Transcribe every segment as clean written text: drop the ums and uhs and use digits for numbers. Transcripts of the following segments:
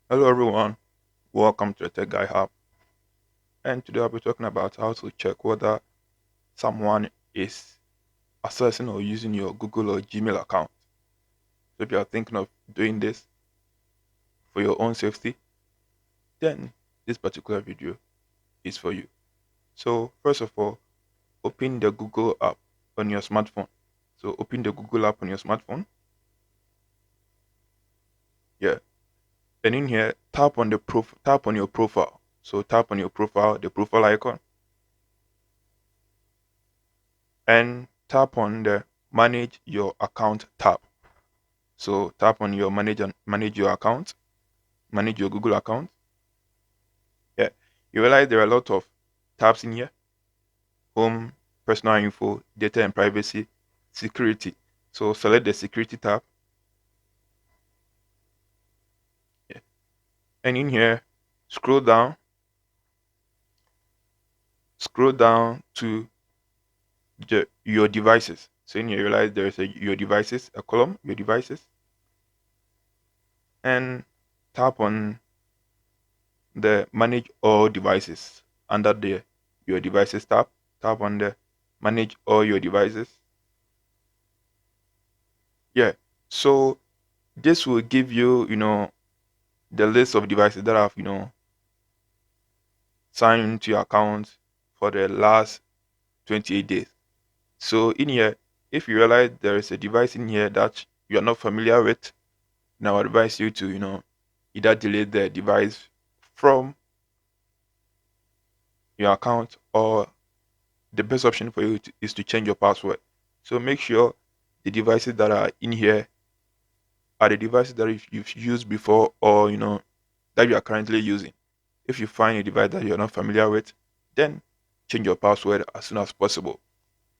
Hello everyone, welcome to the Tech Guy Hub. And today I'll be talking about how to check whether someone is accessing or using your Google or Gmail account. So if you are thinking of doing this for your own safety, then this particular video is for you. So first of all, open the Google app on your smartphone. So open the Google app on your smartphone. Yeah. And in here, tap on your profile. So tap on your profile, the profile icon, and tap on the manage your account tab. So tap on your manage your account, manage your Google account. Yeah. You realize there are a lot of tabs in here: home, personal info, data and privacy, security. So select the security tab. Yeah. And in here, scroll down, scroll down to your devices. So in here, you realize there is your devices, a column, your devices, and tap on the manage all devices under the your devices tab. Tap on the manage all your devices. Yeah. So this will give you, the list of devices that have, signed into your account for the last 28 days. So in here, if you realize there is a device in here that you are not familiar with, now I advise you to, either delete the device from your account, or the best option for you is to change your password. So make sure the devices that are in here are the devices that you've used before, or that you are currently using. If you find a device that you're not familiar with, then change your password as soon as possible.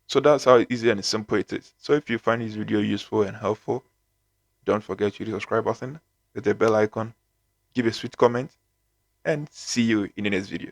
So that's how easy and simple it is. So if you find this video useful and helpful, don't forget to hit the subscribe button, hit the bell icon, give a sweet comment, and see you in the next video.